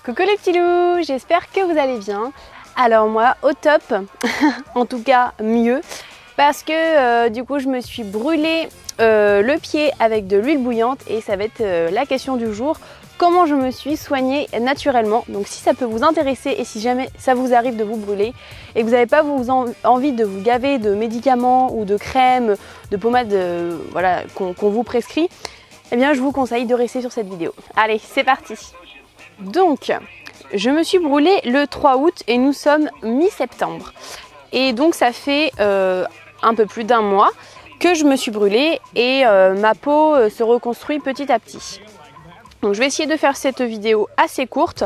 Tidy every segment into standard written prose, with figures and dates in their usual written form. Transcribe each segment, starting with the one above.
Coucou les petits loups, j'espère que vous allez bien. Alors moi au top, en tout cas mieux, parce que du coup je me suis brûlé le pied avec de l'huile bouillante et ça va être la question du jour. Comment je me suis soignée naturellement. Donc si ça peut vous intéresser et si jamais ça vous arrive de vous brûler et que vous n'avez pas envie de vous gaver de médicaments ou de crèmes, de pommades voilà, qu'on vous prescrit, eh bien je vous conseille de rester sur cette vidéo. Allez, c'est parti. Donc, je me suis brûlée le 3 août et nous sommes mi-septembre. Et donc ça fait un peu plus d'un mois que je me suis brûlée et ma peau se reconstruit petit à petit. Donc je vais essayer de faire cette vidéo assez courte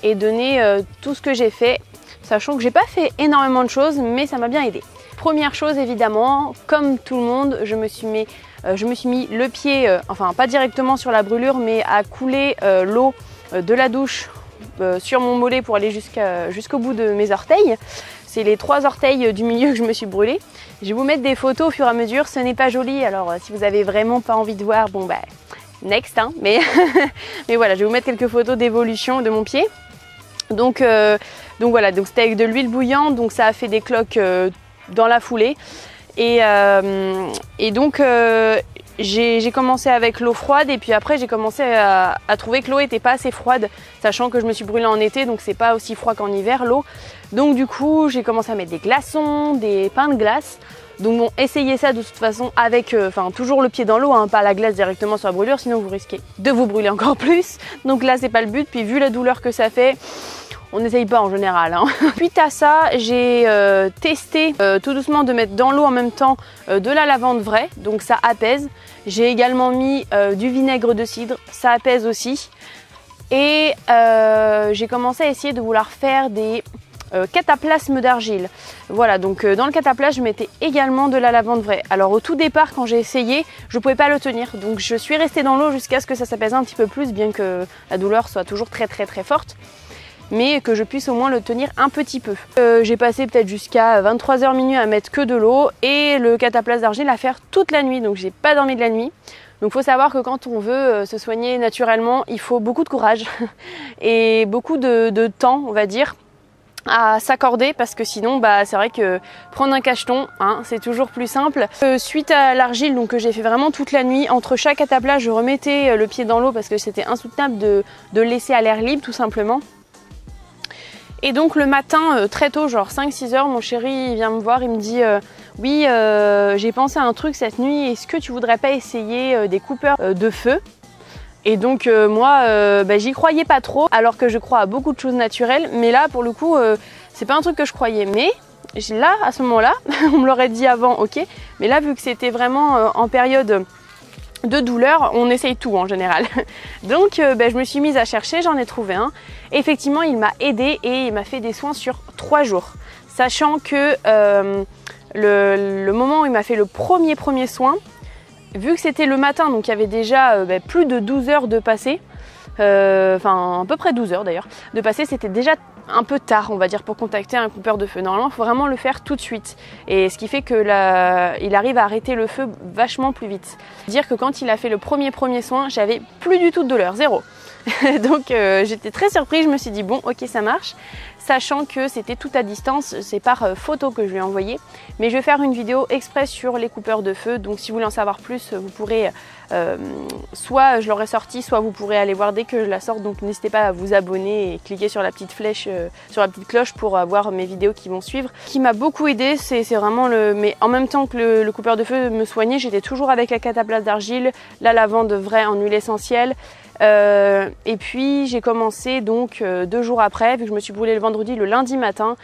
et donner tout ce que j'ai fait, sachant que j'ai pas fait énormément de choses, mais ça m'a bien aidé. Première chose évidemment, comme tout le monde, je me suis mis le pied, enfin pas directement sur la brûlure, mais à couler l'eau de la douche sur mon mollet pour aller jusqu'au bout de mes orteils. C'est les 3 orteils du milieu que je me suis brûlée. Je vais vous mettre des photos au fur et à mesure, ce n'est pas joli, alors si vous avez vraiment pas envie de voir, bon bah next hein, mais voilà, je vais vous mettre quelques photos d'évolution de mon pied. Donc voilà, donc c'était avec de l'huile bouillante, donc ça a fait des cloques dans la foulée. Et donc j'ai commencé avec l'eau froide et puis après j'ai commencé à trouver que l'eau n'était pas assez froide, sachant que je me suis brûlée en été, donc c'est pas aussi froid qu'en hiver l'eau. Donc du coup j'ai commencé à mettre des glaçons, des pains de glace. Donc bon, essayez ça de toute façon avec, toujours le pied dans l'eau, hein, pas la glace directement sur la brûlure, sinon vous risquez de vous brûler encore plus. Donc là c'est pas le but, puis vu la douleur que ça fait, on n'essaye pas en général. Hein. Suite à ça, j'ai testé tout doucement de mettre dans l'eau en même temps de la lavande vraie, donc ça apaise. J'ai également mis du vinaigre de cidre, ça apaise aussi. Et j'ai commencé à essayer de vouloir faire des cataplasmes d'argile. Voilà, donc dans le cataplasme, je mettais également de la lavande vraie. Alors au tout départ, quand j'ai essayé, je ne pouvais pas le tenir. Donc je suis restée dans l'eau jusqu'à ce que ça s'apaise un petit peu plus, bien que la douleur soit toujours très forte. Mais que je puisse au moins le tenir un petit peu. J'ai passé peut-être jusqu'à 23h minuit à mettre que de l'eau et le cataplasme d'argile à faire toute la nuit, donc j'ai pas dormi de la nuit. Donc il faut savoir que quand on veut se soigner naturellement, il faut beaucoup de courage et beaucoup de temps, on va dire, à s'accorder, parce que sinon c'est vrai que prendre un cacheton, hein, c'est toujours plus simple. Suite à l'argile, donc que j'ai fait vraiment toute la nuit, entre chaque cataplasme je remettais le pied dans l'eau parce que c'était insoutenable de laisser à l'air libre tout simplement. Et donc le matin, très tôt, genre 5-6 heures, mon chéri il vient me voir, il me dit oui, j'ai pensé à un truc cette nuit, est-ce que tu voudrais pas essayer des coupeurs de feu? Et donc moi, j'y croyais pas trop, alors que je crois à beaucoup de choses naturelles, mais là pour le coup, c'est pas un truc que je croyais. Mais là, à ce moment-là, on me l'aurait dit avant, ok, mais là vu que c'était vraiment en période de douleur, on essaye tout en général. Donc je me suis mise à chercher, j'en ai trouvé un. Effectivement, il m'a aidé et il m'a fait des soins sur 3 jours. Sachant que le moment où il m'a fait le premier soin, vu que c'était le matin, donc il y avait déjà plus de 12 heures de passé, enfin à peu près 12 heures d'ailleurs, de passer, c'était déjà un peu tard on va dire pour contacter un coupeur de feu. Normalement il faut vraiment le faire tout de suite, et ce qui fait que il arrive à arrêter le feu vachement plus vite. Dire que quand il a fait le premier soin, j'avais plus du tout de douleur, zéro. Donc j'étais très surprise, je me suis dit bon ok ça marche, sachant que c'était tout à distance, c'est par photo que je lui ai envoyé, mais je vais faire une vidéo express sur les coupeurs de feu, donc si vous voulez en savoir plus, vous pourrez soit je l'aurai sorti, soit vous pourrez aller voir dès que je la sorte, donc n'hésitez pas à vous abonner et cliquer sur la petite flèche, sur la petite cloche pour avoir mes vidéos qui vont suivre. Ce qui m'a beaucoup aidé, c'est vraiment mais en même temps que le coupeur de feu me soignait, j'étais toujours avec la cataplasme d'argile, la lavande vraie en huile essentielle. Et puis j'ai commencé donc 2 jours après, vu que je me suis brûlée le vendredi, le lundi matin,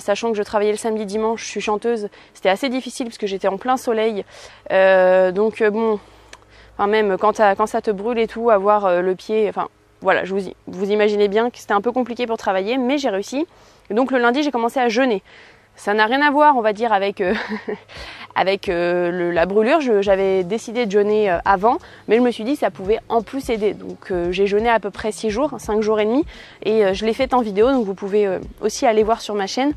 sachant que je travaillais le samedi dimanche, je suis chanteuse, c'était assez difficile parce que j'étais en plein soleil, donc bon, enfin même quand ça te brûle et tout, avoir le pied, enfin voilà, vous imaginez bien que c'était un peu compliqué pour travailler, mais j'ai réussi. Et donc le lundi j'ai commencé à jeûner. Ça n'a rien à voir, on va dire, avec, la brûlure. J'avais décidé de jeûner avant, mais je me suis dit que ça pouvait en plus aider. Donc j'ai jeûné à peu près 6 jours, 5 jours et demi, et je l'ai fait en vidéo, donc vous pouvez aussi aller voir sur ma chaîne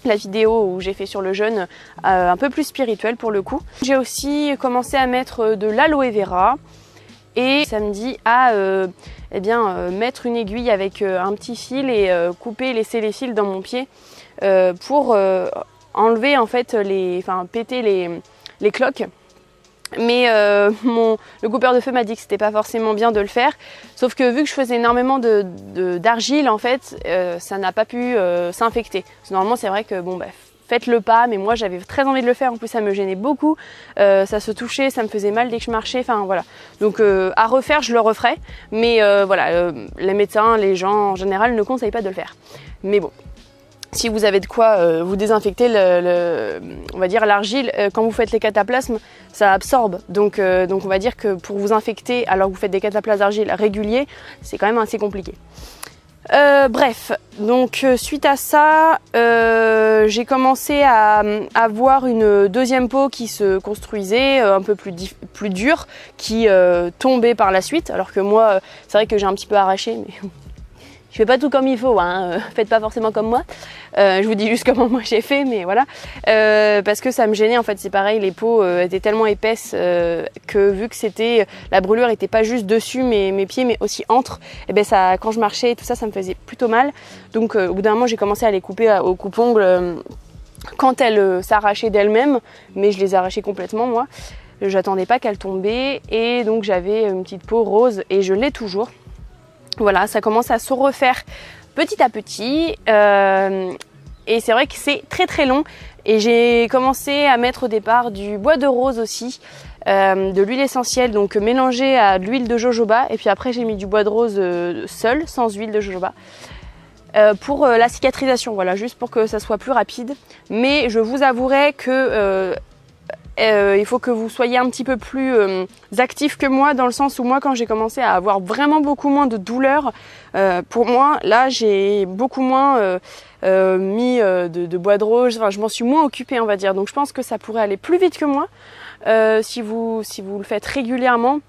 la vidéo où j'ai fait sur le jeûne, un peu plus spirituel pour le coup. J'ai aussi commencé à mettre de l'aloe vera. et samedi à mettre une aiguille avec un petit fil et laisser les fils dans mon pied pour enlever en fait péter les cloques. Mais le coupeur de feu m'a dit que c'était pas forcément bien de le faire, sauf que vu que je faisais énormément d'argile en fait, ça n'a pas pu s'infecter. Normalement c'est vrai que bon faites-le pas, mais moi j'avais très envie de le faire, en plus ça me gênait beaucoup, ça se touchait, ça me faisait mal dès que je marchais, enfin voilà. Donc à refaire je le referai, mais les médecins, les gens en général ne conseillent pas de le faire. Mais bon. Si vous avez de quoi vous désinfecter on va dire l'argile, quand vous faites les cataplasmes, ça absorbe. Donc on va dire que pour vous infecter alors que vous faites des cataplasmes d'argile réguliers, c'est quand même assez compliqué. Bref, donc suite à ça, j'ai commencé à avoir une deuxième peau qui se construisait, un peu plus dure, qui tombait par la suite. Alors que moi, c'est vrai que j'ai un petit peu arraché, mais... Je fais pas tout comme il faut, hein. Faites pas forcément comme moi. Je vous dis juste comment moi j'ai fait, mais voilà. Parce que ça me gênait, en fait, c'est pareil, les peaux étaient tellement épaisses que vu que la brûlure était pas juste dessus mes pieds, mais aussi entre, et ben ça, quand je marchais et tout ça, ça me faisait plutôt mal. Donc au bout d'un moment, j'ai commencé à les couper au coupe-ongles quand elles s'arrachaient d'elles-mêmes, mais je les arrachais complètement moi. J'attendais pas qu'elles tombaient et donc j'avais une petite peau rose et je l'ai toujours. Voilà, ça commence à se refaire petit à petit et c'est vrai que c'est très très long et j'ai commencé à mettre au départ du bois de rose aussi, de l'huile essentielle donc mélangée à de l'huile de jojoba et puis après j'ai mis du bois de rose seul, sans huile de jojoba. Pour la cicatrisation, voilà, juste pour que ça soit plus rapide. Mais je vous avouerai que il faut que vous soyez un petit peu plus actif que moi, dans le sens où moi quand j'ai commencé à avoir vraiment beaucoup moins de douleurs, pour moi là j'ai beaucoup moins mis de bois de rose, enfin je m'en suis moins occupée on va dire, donc je pense que ça pourrait aller plus vite que moi si vous le faites régulièrement.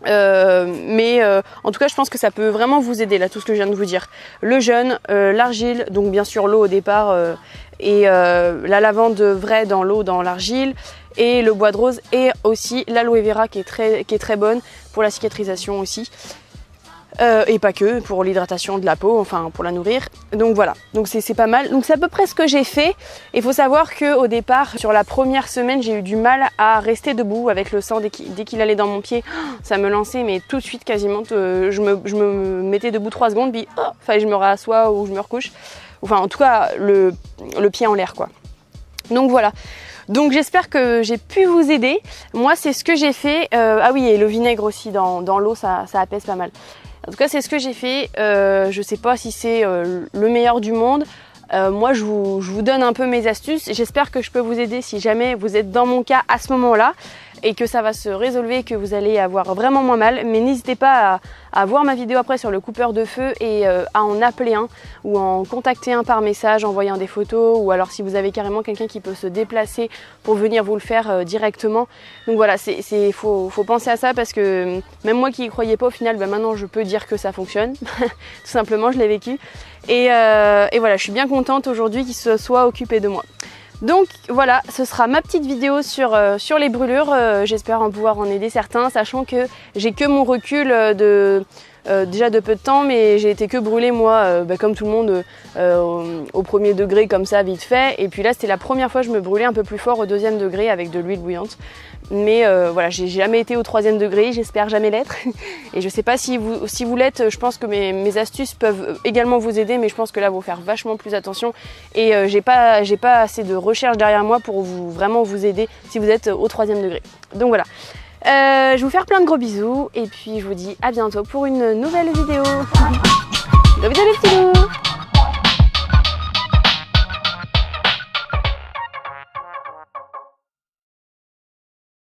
En tout cas je pense que ça peut vraiment vous aider là, tout ce que je viens de vous dire. Le jeûne, l'argile, donc bien sûr l'eau au départ et la lavande vraie dans l'eau, dans l'argile et le bois de rose et aussi l'aloe vera qui est très bonne pour la cicatrisation aussi. Et pas que, pour l'hydratation de la peau, enfin pour la nourrir. Donc voilà, donc c'est pas mal. Donc c'est à peu près ce que j'ai fait. Il faut savoir qu'au départ, sur la première semaine, j'ai eu du mal à rester debout avec le sang dès qu'il allait dans mon pied. Ça me lançait, mais tout de suite quasiment, je me mettais debout 3 secondes, puis je me rassois ou je me recouche. Enfin en tout cas, le pied en l'air quoi. Donc voilà. Donc j'espère que j'ai pu vous aider. Moi c'est ce que j'ai fait. Ah oui, et le vinaigre aussi dans l'eau, ça apaise pas mal. En tout cas, c'est ce que j'ai fait. Je sais pas si c'est le meilleur du monde. Moi, je vous donne un peu mes astuces. J'espère que je peux vous aider si jamais vous êtes dans mon cas à ce moment-là et que ça va se résolver, que vous allez avoir vraiment moins mal. Mais n'hésitez pas à voir ma vidéo après sur le coupeur de feu et à en appeler un ou en contacter un par message, envoyant des photos, ou alors si vous avez carrément quelqu'un qui peut se déplacer pour venir vous le faire directement. Donc voilà, faut penser à ça parce que même moi qui y croyais pas au final, maintenant je peux dire que ça fonctionne. Tout simplement, je l'ai vécu. Et voilà, je suis bien contente aujourd'hui qu'il se soit occupé de moi. Donc voilà, ce sera ma petite vidéo sur les brûlures. J'espère en pouvoir en aider certains, sachant que j'ai que mon recul déjà de peu de temps, mais j'ai été que brûlée moi, comme tout le monde, au premier degré comme ça vite fait. Et puis là c'était la première fois que je me brûlais un peu plus fort au 2e degré avec de l'huile bouillante. Mais voilà, j'ai jamais été au 3e degré, j'espère jamais l'être. Et je sais pas si vous l'êtes, je pense que mes astuces peuvent également vous aider, mais je pense que là, il faut faire vachement plus attention. Et j'ai pas assez de recherche derrière moi pour vraiment vous aider si vous êtes au 3e degré. Donc voilà. Je vais vous faire plein de gros bisous et puis je vous dis à bientôt pour une nouvelle vidéo. Gros bisous les petits loups.